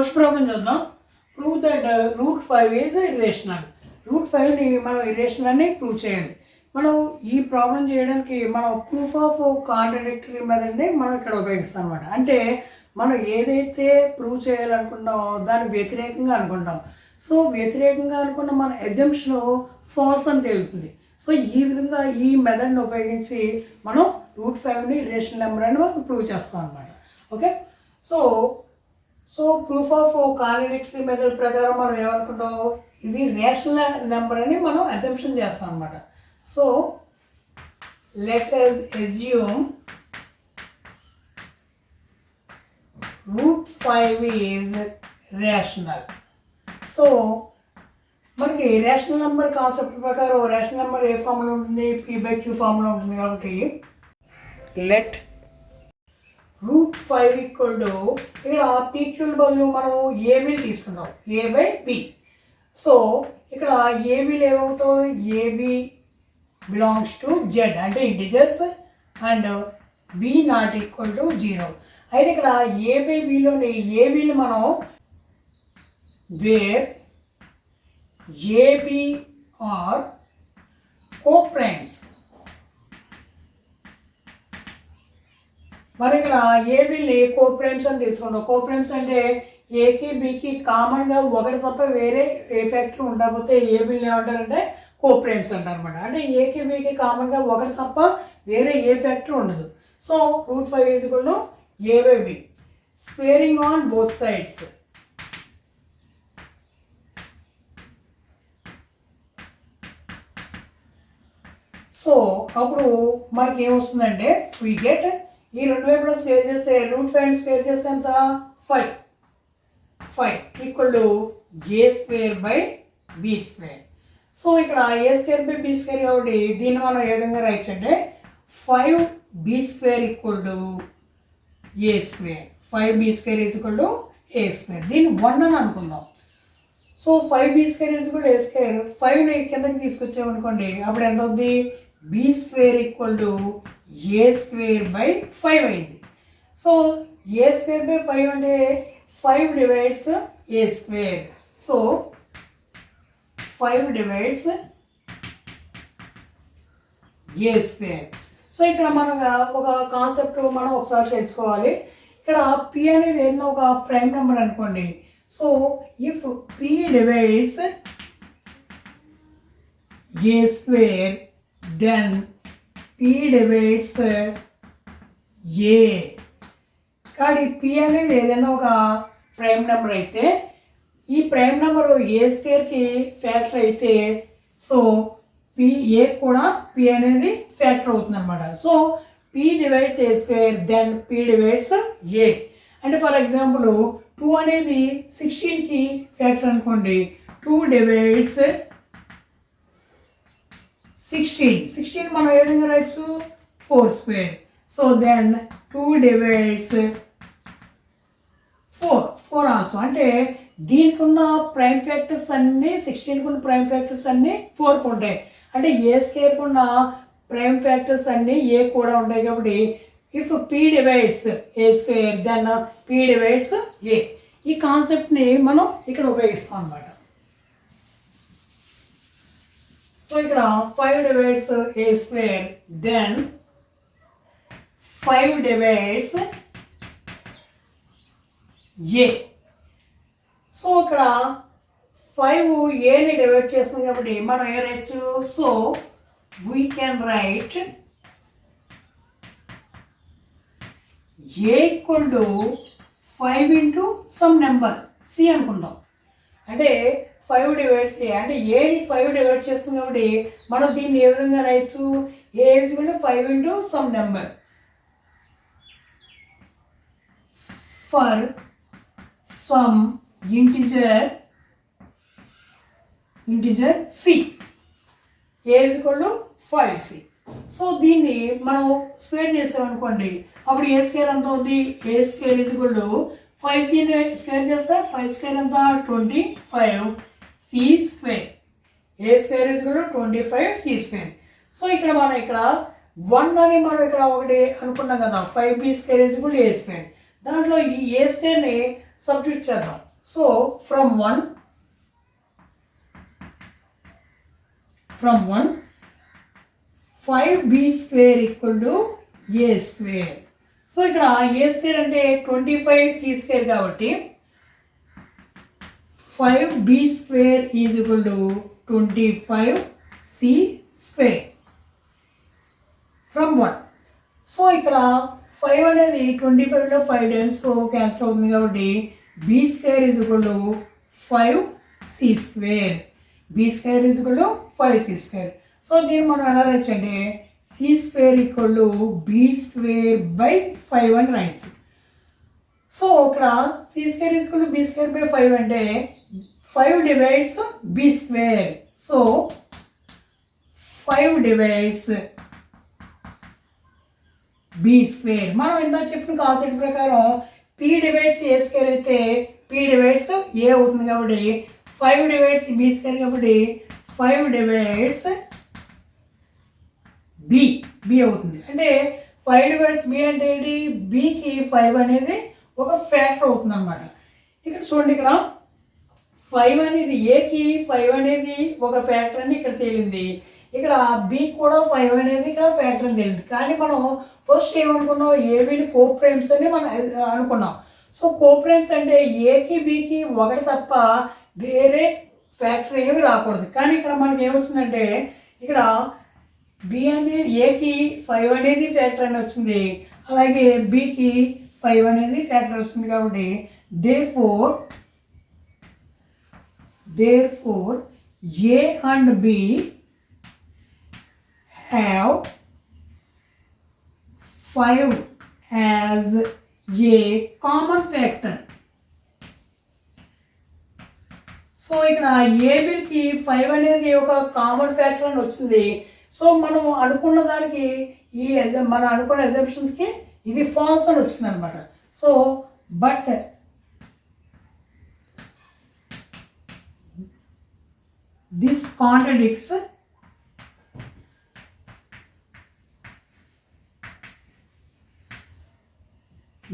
First problem చూద్దాం. Prove that √5 is irrational. √5ని మనం ఇర్రేషనల్ అని ప్రూవ్ చేయండి. మనం ఈ ప్రాబ్లం చేయడానికి మనం ప్రూఫ్ ఆఫ్ కాంట్రడిక్టరీ మెథడ్ని మనం ఇక్కడ ఉపయోగిస్తాం అనమాట. అంటే మనం ఏదైతే ప్రూవ్ చేయాలనుకుంటామో దానికి వ్యతిరేకంగా అనుకుంటాం. సో వ్యతిరేకంగా అనుకున్న మన ఎజంప్షన్ ఫాల్స్ అని తేలుతుంది. సో ఈ విధంగా ఈ మెథడ్ని ఉపయోగించి మనం √5ని ఇర్రేషనల్ నెంబర్ అని మనం ప్రూవ్ చేస్తాం అనమాట. Okay, so proof of contradictory method ప్రకారం మనం ఏమనుకుంటాం, ఇది రేషనల్ నెంబర్ అని మనం అజంప్షన్ చేస్తాం అనమాట. So let us assume √5 is rational. So మనకి రేషనల్ నెంబర్ కాన్సెప్ట్ ప్రకారం రేషనల్ నెంబర్ ఏ ఫామ్లో ఉంటుంది, p/q ఫామ్లో ఉంటుంది. కాబట్టి లెట్ √5 ఈక్వల్ టు ఇక్కడ పీక్యూల్ బదులు మనం ఏబీలు తీసుకున్నాం, a/b. సో ఇక్కడ ఏబీలు ఏమవుతాయి, ఏబీ బిలాంగ్స్ టు జెడ్ అంటే integers and b not equal to 0. అయితే ఇక్కడ a/bలోని ఏబీలు మనం వేర్ ఏబీ ఆర్ కోప్రైమ్స్. మరి ఇక్కడ ఏబీని కోప్రైమ్స్ అని తీసుకుంటాం. కోప్రైమ్స్ అంటే ఏకి బికి కామన్గా ఒకటి తప్ప వేరే ఏ ఫ్యాక్టర్ ఉండకపోతే ఏబీని ఏమంటారంటే కోప్రైమ్స్ అంటారు అనమాట. అంటే ఏకి బికి కామన్గా ఒకటి తప్ప వేరే ఏ ఫ్యాక్టర్ ఉండదు. So √5 is equal to a/b squaring on both sides. So అప్పుడు మనకి ఏమొస్తుందంటే వీ గెట్ ఈ రెండు వైపులా స్క్వేర్ చేస్తే √5 స్క్వేర్ చేస్తే ఎంత 5 ఈక్వల్ టు a²/b². సో ఇక్కడ a²/b² కాబట్టి దీన్ని మనం ఏ విధంగా రాయొచ్చు అంటే 5b² equal to a². 5b² is equal to a². దీన్ని 1 అని అనుకుందాం. So 5b² is equal to a². 5ని కిందకి తీసుకొచ్చామనుకోండి, అప్పుడు ఎంత అవుతుంది, b² ఈక్వల్ టు a²/5 అయింది. సో a²/5 అంటే 5 divides a². So 5 divides a². So ఇక్కడ మనం ఒక కాన్సెప్ట్ మనం ఒకసారి తెలుసుకోవాలి. ఇక్కడ p అనేది ఏదైనా ఒక ప్రైమ్ నెంబర్ అనుకోండి. So if p divides a² then p divides a. కానీ p అనేది ఏదైనా ఒక ప్రైమ్ నెంబర్ అయితే ఈ ప్రైమ్ నెంబర్ a²కి ఫ్యాక్టర్ అయితే సో a కూడా p అనేది ఫ్యాక్టర్ అవుతుంది అనమాట. So p divides a² then p divides a. అంటే ఫర్ ఎగ్జాంపుల్ 2 అనేది 16కి ఫ్యాక్టర్ అనుకోండి, 2 డివైడ్స్ 16 మనం ఏ విధంగా రాయొచ్చు, 4². So then 2 divides 4 also. అంటే దీనికి ఉన్న ప్రైమ్ ఫ్యాక్టర్స్ అన్నీ 16కి ఉన్న ప్రైమ్ ఫ్యాక్టర్స్ అన్నీ 4కి ఉంటాయి. అంటే a² ఉన్న ప్రైమ్ ఫ్యాక్టర్స్ అన్నీ a కూడా ఉంటాయి. కాబట్టి if p divides a² then p divides a. ఈ కాన్సెప్ట్ని మనం ఇక్కడ ఉపయోగిస్తాం అన్నమాట. సో ఇక్కడ 5 divides a² then 5 divides a. So ఇక్కడ 5 ఏని డివైడ్ చేస్తుంది కాబట్టి మనం ఏ రాయొచ్చు, so we can write a equal to 5 into some number c అనుకుందాం. అంటే 5 డివైడ్స్ a అంటే ఏని 5 డివైడ్ చేస్తుంది కాబట్టి మనం దీన్ని ఏ విధంగా రాయొచ్చు, a is equal to 5 into some number for some integer c. a is equal to 5c. So దీన్ని మనం స్క్వేర్ చేసామనుకోండి, అప్పుడు a² ఎంత అవుతుంది, a² ఈజ్ ఈక్వల్ టు 5cని స్క్వేర్ చేస్తే 5² ఎంత 25c². a² is equal to 25c². So ఇక్కడ మనం ఇక్కడ 1 అని మనం ఇక్కడ ఒకటి అనుకున్నాం కదా, 5b² is equal to a². దాంట్లో ఈ a² ని సబ్స్టిట్యూట్ చేద్దాం. So from 1 5b square equal to a square. So ఇక్కడ a square అంటే 25c square కాబట్టి 5b square is equal to 25c square from 1. So ఇక్కడ 5 అనేది 25లో 5 టైమ్స్ క్యాన్సిల్ అవుతుంది కాబట్టి b square is equal to 5c square. b square is equal to 5c square. So దీన్ని మనం ఎలా రాయొచ్చు అంటే c square equal to b square by 5 అని రాయొచ్చు. సో ఇక్కడ c square is equal to b square by 5 అంటే 5 divides b square. So 5 divides b square. మనం ఇందాక చెప్పిన కాన్సెప్ట్ ప్రకారం p divides a square అయితే p divides a అవుతుంది కాబట్టి 5 divides b square కాబట్టి 5 divides b అవుతుంది. అంటే 5 divides b అంటే ఏంటి, bకి 5 అనేది ఒక ఫ్యాక్టర్ అవుతుంది అనమాట. ఇక్కడ చూడండి, ఇక్కడ 5 అనేది ఏకి 5 అనేది ఒక ఫ్యాక్టర్ అని ఇక్కడ తేలింది, ఇక్కడ బి కూడా 5 అనేది ఇక్కడ ఫ్యాక్టర్ అని తేలింది. కానీ మనం ఫస్ట్ ఏమనుకున్నాం, ఏబిని కోప్రైమ్స్ అని మనం అనుకున్నాం. సో కోప్రైమ్స్ అంటే ఏకి బికి ఒకటి తప్ప వేరే ఫ్యాక్టర్ ఏమి రాకూడదు. కానీ ఇక్కడ మనకి ఏమొచ్చిందంటే ఇక్కడ బి అనేది ఏకి 5 అనేది ఫ్యాక్టర్ అని వచ్చింది, అలాగే బికి 5 అనేది ఫ్యాక్టర్ వచ్చింది. కాబట్టి therefore A and B have 5 as a common factor. So ఇక్కడ ఏబికి 5 అనేది ఒక కామన్ ఫ్యాక్టర్ అని వచ్చింది. సో మనం అనుకున్న దానికి మనం అనుకున్న అజంప్షన్స్కి ఇది ఫాల్స్ అని వచ్చింది అనమాట. So but this contradicts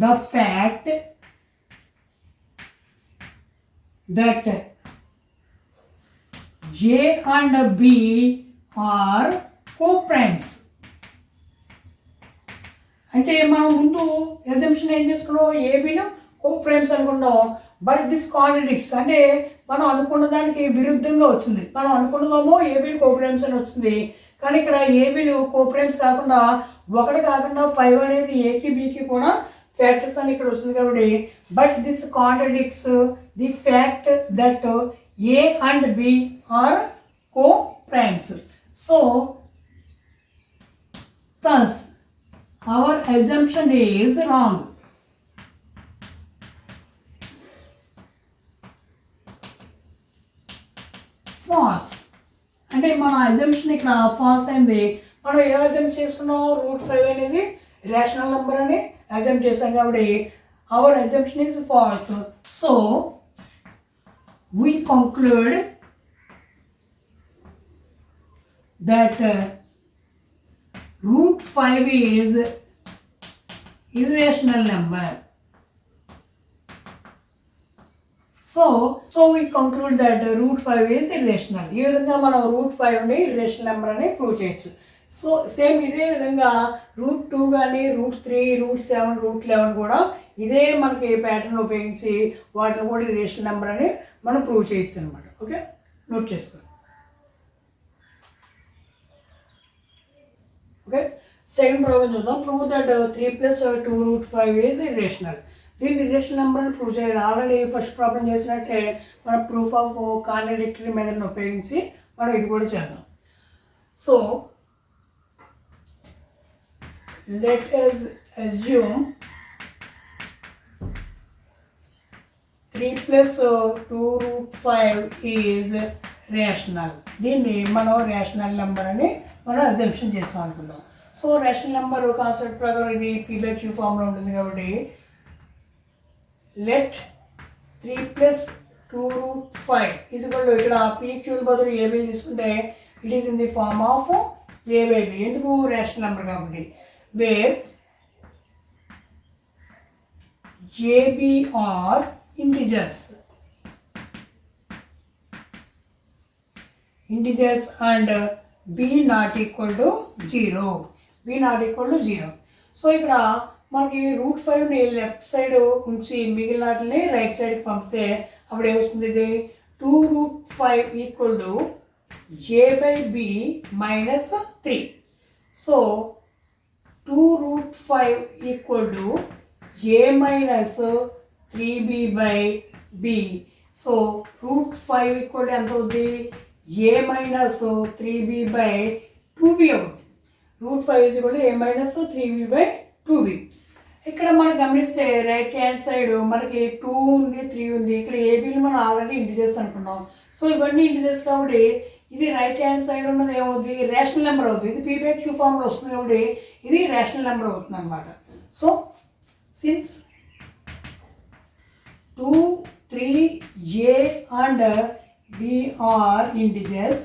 the fact that A and B are co-primes. అంటే మనం ముందు అజంప్షన్ ఏం చేసుకున్నాం, ఏబీను కో-ప్రైమ్స్ అనుకున్నాం. బట్ దిస్ కాంట్రడిక్ట్స్ అంటే మనం అనుకున్న దానికి విరుద్ధంగా వచ్చింది. మనం అనుకున్నదేమో ఏబీలు కో-ప్రైమ్స్ అని వచ్చింది, కానీ ఇక్కడ ఏబీలు కో-ప్రైమ్స్ కాకుండా ఒకటి కాకుండా 5 అనేది ఏకి బికి కూడా ఫ్యాక్టర్స్ అని ఇక్కడ వచ్చింది. కాబట్టి but this contradicts the fact that a and b are coprimes. So thus our assumption is wrong. False అంటే మన అజంప్షన్ ఇక్కడ ఫాల్స్ అయింది. మనం ఏ అజంప్ట్ చేసుకున్నాం, √5 అనేది రేషనల్ నెంబర్ అని అజంప్ట్ చేసాం. కాబట్టి hour assumption is false. So we conclude that √5 is irrational number. So we conclude that √5 is irrational. ఈ విధంగా మనం √5ని irrational నెంబర్ అని ప్రూవ్ చేయొచ్చు. సో సేమ్ ఇదే విధంగా √2 కానీ √3, √7, √11 కూడా ఇదే మనకి ప్యాటర్న్ ఉపయోగించి వాటిని కూడా irrational నెంబర్ అని మనం ప్రూవ్ చేయొచ్చు అనమాట. ఓకే, నోట్ చేసుకోండి. ఓకే, సెకండ్ ప్రాబ్లం చూద్దాం. Prove that 3 + 2√5 is irrational. దీన్ని ఇర్రేషనల్ నెంబర్ అని ప్రూవ్ చేయాలి. ఆల్రెడీ ఫస్ట్ ప్రాబ్లం చేసినట్టే మన ప్రూఫ్ ఆఫ్ కాంట్రడిక్టరీ మెథడ్ని ఉపయోగించి మనం ఇది కూడా చేద్దాం. So let us assume 3 + 2√5 is rational. దీన్ని మనం రేషనల్ నెంబర్ అని మనం అజంప్షన్ చేస్తాం అనుకున్నాం. సో రేషనల్ నెంబర్ కాన్సెప్ట్ ప్రకారం ఇది p/q ఫామ్లో ఉంటుంది. కాబట్టి లెట్ 3 + 2√5 ఈజ్ ఈక్వల్ టు ఇక్కడ pq బదులు ఏబీ తీసుకుంటే it is in the form of a/b. ఎందుకు, రేషనల్ నెంబర్ కాబట్టి. Where ab are integers. Integers and b not equal to 0, b not equal to 0. So ఇక్కడ మనకి √5ని లెఫ్ట్ సైడ్ ఉంచి మిగిలిన వాటిని రైట్ సైడ్కి పంపితే అప్పుడు ఏమొస్తుంది, ఇది 2√5 equal to a/b minus 3. So 2√5 equal to a minus 3b/b. So √5 equal to ఎంత అవుతుంది, a మైనస్ 3b/2b అవుతుంది. √5 is equal to a minus 3b/2b. ఇక్కడ మనం గమనిస్తే రైట్ హ్యాండ్ సైడ్ మనకి 2 ఉంది, 3 ఉంది. ఇక్కడ ఏబీలు మనం ఆల్రెడీ ఇంటిజర్స్ అనుకున్నాం. సో ఇవన్నీ ఇంటిజర్స్ కాబట్టి ఇది రైట్ హ్యాండ్ సైడ్ ఉన్నది ఏమవుతుంది, రేషనల్ నెంబర్ అవుతుంది. ఇది p/q ఫామ్లో వస్తుంది కాబట్టి ఇది రేషనల్ నెంబర్ అవుతుంది అనమాట. So since 2, 3, a and b are integers,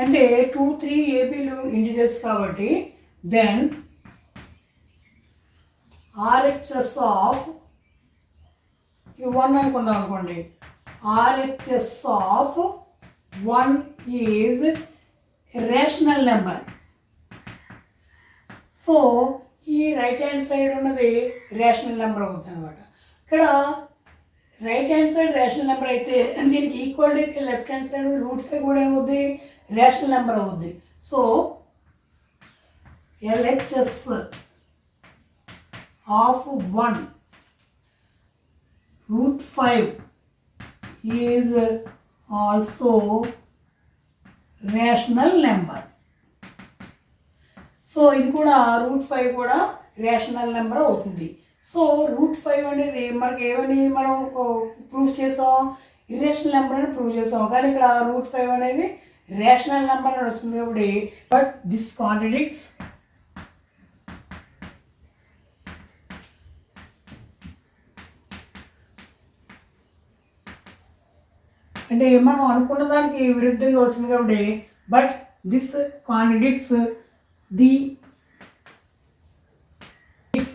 అంటే 2, 3, abలు ఇంటిజర్స్ కాబట్టి దెన్ RHS ఆఫ్ ఇది 1 అనుకున్నాం అనుకోండి, RHS of 1 is rational number. So ఈ రైట్ హ్యాండ్ సైడ్ ఉన్నది రేషనల్ నెంబర్ అవుతుంది అనమాట. ఇక్కడ right hand side rational number అయితే దీనికి ఈక్వల్ లెఫ్ట్ హ్యాండ్ సైడ్ √5 కూడా ఏమవుద్ది, రేషనల్ నెంబర్ అవుద్ది. So LHS of 1 √5 is also rational number. So ఇది కూడా √5 కూడా రేషనల్ నెంబర్ అవుతుంది. సో √5 అనేది మనకి ఏమని మనం ప్రూఫ్ చేసాం, ఇర్రేషనల్ నెంబర్ అని ప్రూవ్ చేసాం. కానీ ఇక్కడ √5 అనేది రేషనల్ నెంబర్ అని వచ్చింది కాబట్టి బట్ దిస్ కాంట్రడిక్ట్స్ అంటే మనం అనుకున్న దానికి విరుద్ధంగా వచ్చింది కాబట్టి but this contradicts the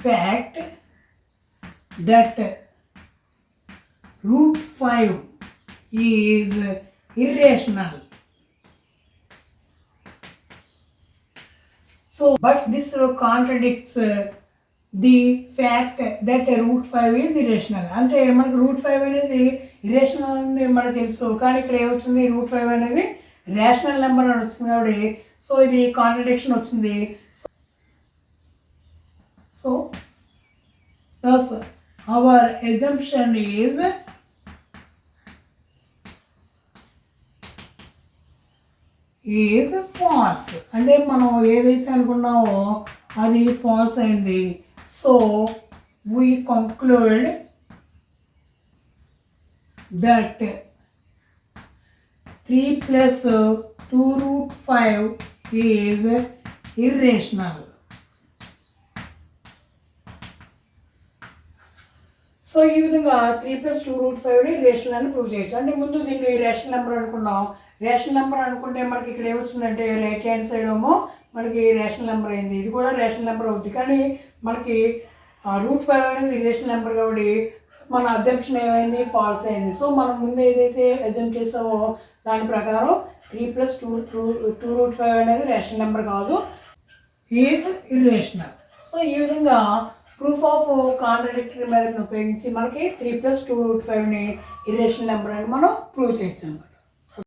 fact that √5 is irrational. So but this contradicts the fact that √5 is irrational. అంటే మనకు √5 అనేది ఇర్రేషనల్ అని మనకు తెలుసు, కానీ ఇక్కడ ఏమొచ్చింది, √5 అనేది రేషనల్ నెంబర్ అని వచ్చింది కాబట్టి సో ఇది కాంట్రడిక్షన్ వచ్చింది. So thus our assumption is false. అంటే మనం ఏదైతే అనుకున్నామో అది ఫాల్స్ అయింది. So we conclude that 3 plus 2√5 is irrational. So ఈ విధంగా 3 + 2√5 రేషనల్ అని ప్రూవ్ చేయొచ్చు. అంటే ముందు దీన్ని రేషనల్ నెంబర్ అనుకున్నాం. రేషనల్ నెంబర్ అనుకుంటే మనకి ఇక్కడ ఏమొచ్చిందంటే రైట్ హ్యాండ్ సైడ్ ఏమో మనకి రేషనల్ నెంబర్ అయింది, ఇది కూడా రేషనల్ నెంబర్ అవుతుంది. కానీ మనకి √5 అనేది రేషనల్ నెంబర్ కాబట్టి మన అజంప్షన్ ఏమైంది, ఫాల్స్ అయింది. సో మనం ముందు ఏదైతే అజంప్ చేసామో దాని ప్రకారం 3 + 2√5 అనేది రేషనల్ నెంబర్ కాదు, ఈజ్ ఇర్రేషనల్. సో ఈ విధంగా ప్రూఫ్ ఆఫ్ కాంట్రడిక్టరీ మెథడ్ని ఉపయోగించి మనకి 3 + 2√5ని ఇర్రేషనల్ నెంబర్ అని మనం ప్రూవ్ చేయొచ్చు అనమాట.